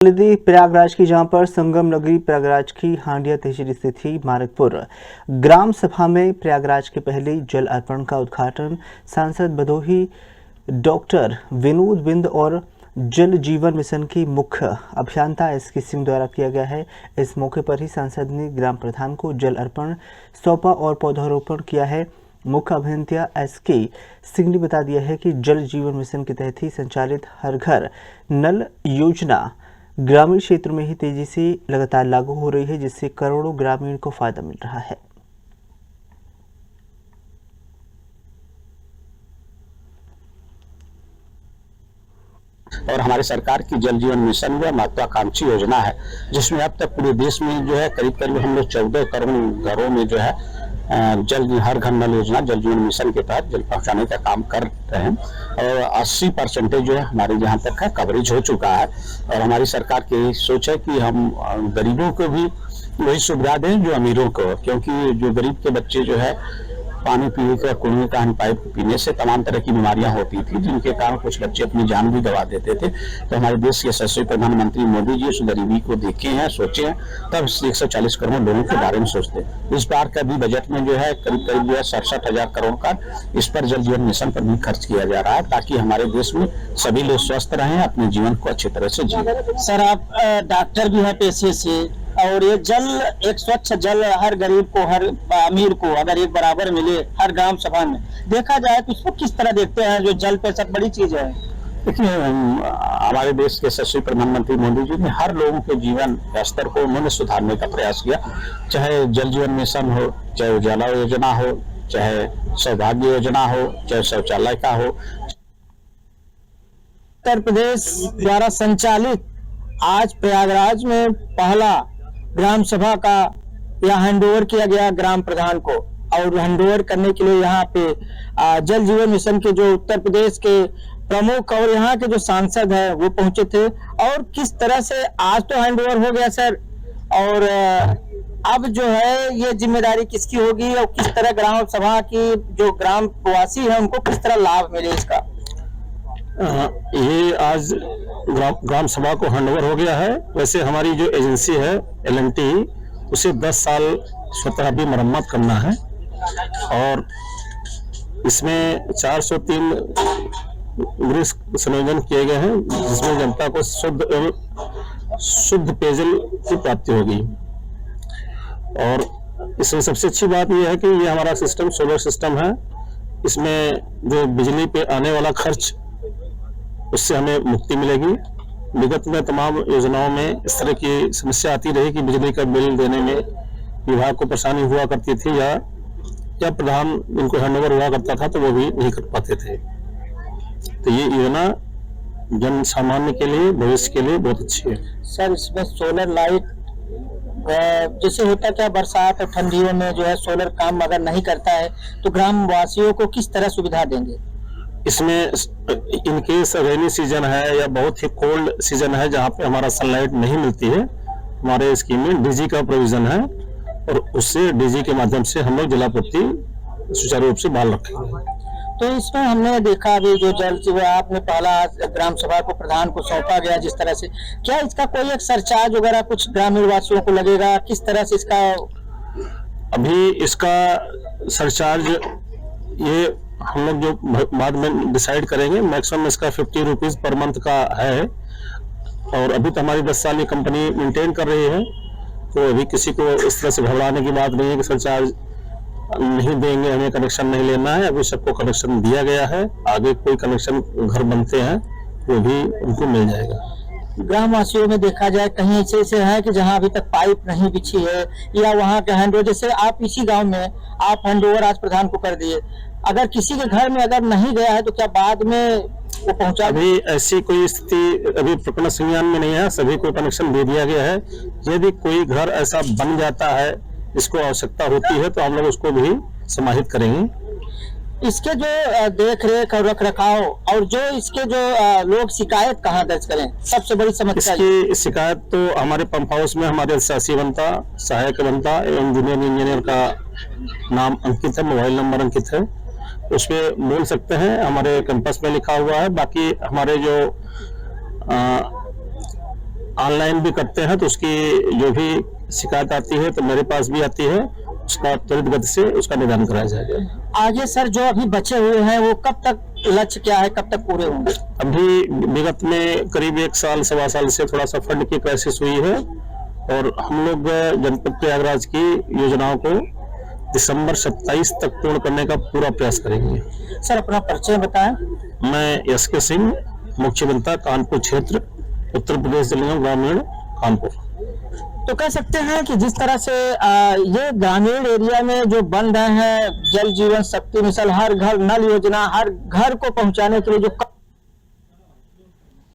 नदी प्रयागराज की, जहां पर संगम नगरी प्रयागराज की हांडिया तहसील स्थित थी मानिकपुर ग्राम सभा में प्रयागराज के पहले जल अर्पण का उद्घाटन सांसद भदोही डॉक्टर विनोद बिंद और जल जीवन मिशन की मुख्य अभियंता एसके सिंह द्वारा किया गया है। इस मौके पर ही सांसद ने ग्राम प्रधान को जल अर्पण सौंपा और पौधारोपण किया है। मुख्य अभियंता एसके सिंह ने बता दिया है कि जल जीवन मिशन के तहत ही संचालित हर घर नल योजना ग्रामीण क्षेत्र में ही तेजी से लगातार लागू हो रही है, जिससे करोड़ों ग्रामीण को फायदा मिल रहा है। और हमारे सरकार की जल जीवन मिशन वह महत्वाकांक्षी योजना है, जिसमें अब तक पूरे देश में जो है करीब करीब हम लोग 14 करोड़ घरों में जो है जल हर घर नल योजना जल जीवन मिशन के तहत जल पहुंचाने का काम कर रहे हैं और 80% जो है हमारे यहाँ तक है कवरेज हो चुका है। और हमारी सरकार की सोच है कि हम गरीबों को भी वही सुविधा दें जो अमीरों को, क्योंकि जो गरीब के बच्चे जो है पानी पीने का कुएं का पाइप पीने से तमाम तरह की बीमारियां होती थी, जिनके कारण कुछ बच्चे अपनी जान भी गंवा देते थे। तो हमारे देश के यशस्वी प्रधानमंत्री मोदी जी उस गरीबी को देखे हैं, सोचे हैं, तब 140 करोड़ लोगों के बारे में सोचते हैं। इस बार का भी बजट में जो है करीब करीब जो है 67,000 करोड़ का इस पर जल जीवन मिशन पर भी खर्च किया जा रहा है, ताकि हमारे देश में सभी लोग स्वस्थ रहें, अपने जीवन को अच्छी तरह से जिए। सर, आप डॉक्टर भी हैं पेशे से, और ये जल, एक स्वच्छ जल हर गरीब को, हर अमीर को अगर एक बराबर मिले हर ग्राम सभा में, देखा जाए तो इसको किस तरह देखते हैं? जो जल पे सब बड़ी चीज है। देखिए, हमारे देश के यशस्वी प्रधानमंत्री मोदी जी ने हर लोगों के जीवन स्तर को उन्होंने सुधारने का प्रयास किया, चाहे जल जीवन मिशन हो, चाहे उजाला योजना हो, चाहे सौभाग्य योजना हो, चाहे शौचालय का हो। उत्तर प्रदेश द्वारा संचालित आज प्रयागराज में पहला ग्राम सभा का यहाँ हैंडओवर किया गया ग्राम प्रधान को, और हैंडओवर करने के लिए यहाँ पे जल जीवन मिशन के जो उत्तर प्रदेश के प्रमुख और यहाँ के जो सांसद हैं वो पहुंचे थे। और किस तरह से आज तो हैंडओवर हो गया सर, और अब जो है ये जिम्मेदारी किसकी होगी और किस तरह ग्राम सभा की जो ग्राम वासी है उनको किस तरह लाभ मिले इसका? ये आज ग्राम सभा को हैंडओवर हो गया है। वैसे हमारी जो एजेंसी है LNT, उसे 10 साल स्वतः भी मरम्मत करना है और इसमें 403 गृह संयोजन किए गए हैं, जिसमें जनता को शुद्ध पेयजल की प्राप्ति होगी। और इसमें सबसे अच्छी बात यह है कि ये हमारा सिस्टम सोलर सिस्टम है। इसमें जो बिजली पे आने वाला खर्च, उससे हमें मुक्ति मिलेगी। विगत में तमाम योजनाओं में इस तरह की समस्या आती रही कि बिजली का बिल देने में विभाग को परेशानी हुआ करती थी, या प्रधान उनको हैंडओवर हुआ करता था तो वो भी नहीं कर पाते थे। तो ये योजना जन सामान्य के लिए, भविष्य के लिए बहुत अच्छी है। सर, इसमें सोलर लाइट जैसे होता क्या, बरसात और ठंडियों में जो है सोलर काम अगर नहीं करता है तो ग्राम वासियों को किस तरह सुविधा देंगे? इसमें इनकेस रेनी सीजन है या बहुत ही कोल्ड सीजन है जहाँ पे हमारा सनलाइट नहीं मिलती है, हमारे स्कीम में DG का प्रोविजन है और उससे DG के माध्यम से हम लोग जलापूर्ति सुचारू रूप से बहाल रखेंगे। तो इसमें हमने देखा अभी जो जल आपने पहला ग्राम सभा को प्रधान को सौंपा गया, जिस तरह से, क्या इसका कोई एक सरचार्ज वगैरह कुछ ग्रामीण वासियों को लगेगा? किस तरह से इसका? अभी इसका सरचार्ज ये हम लोग जो बाद में डिसाइड करेंगे। मैक्सिमम इसका 50 रुपीज पर मंथ का है और अभी तो हमारी 10 साल की कंपनी मेंटेन कर रही है, तो अभी किसी को इस तरह से घबराने की बात नहीं है कि सरचार्ज नहीं देंगे, हमें कनेक्शन नहीं लेना है। अभी सबको कनेक्शन दिया गया है, आगे कोई कनेक्शन घर बनते हैं वो भी उनको मिल जाएगा। ग्राम वासियों में देखा जाए कहीं ऐसे है कि जहां अभी तक पाइप नहीं बिछी है, या वहां के हैंडओवर, जैसे आप इसी गांव में आप हैंडओवर आज प्रधान को कर दिए, अगर किसी के घर में अगर नहीं गया है तो क्या बाद में वो पहुंचा? अभी ऐसी कोई स्थिति अभी प्रकरण संज्ञान में नहीं है, सभी को कनेक्शन दे दिया गया है। यदि कोई घर ऐसा बन जाता है जिसको आवश्यकता होती है तो हम लोग उसको भी समाहित करेंगे। इसके जो देख रेख और रख रखाव और जो इसके जो लोग शिकायत कहाँ दर्ज करें? सबसे बड़ी समस्या इसकी शिकायत तो हमारे पंप हाउस में हमारे शासी बनता, सहायक बनता एवं जूनियर इंजीनियर का नाम अंकित है, मोबाइल नंबर अंकित है, उस पर बोल सकते हैं। हमारे कैंपस में लिखा हुआ है। बाकी हमारे जो ऑनलाइन भी करते हैं, तो उसकी जो भी शिकायत आती है तो मेरे पास भी आती है, उसका त्वरित गति से उसका निदान कराया जाएगा। आगे सर जो अभी बचे हुए हैं वो कब तक, लक्ष्य क्या है, कब तक पूरे होंगे? अभी विगत में करीब 1 साल सवा साल से थोड़ा सा फंड की क्राइसिस हुई है, और हम लोग जनपद प्रयागराज की योजनाओं को दिसंबर 27 तक पूर्ण करने का पूरा प्रयास करेंगे। सर अपना परिचय बताएं। मैं एस.के. सिंह, मुख्य अभियंता कानपुर क्षेत्र, उत्तर प्रदेश जल निगम ग्रामीण कानपुर। तो कह सकते हैं कि जिस तरह से ये ग्रामीण एरिया में जो बन रहे हैं जल जीवन शक्ति मिशन, हर घर नल योजना, हर घर को पहुंचाने के लिए जो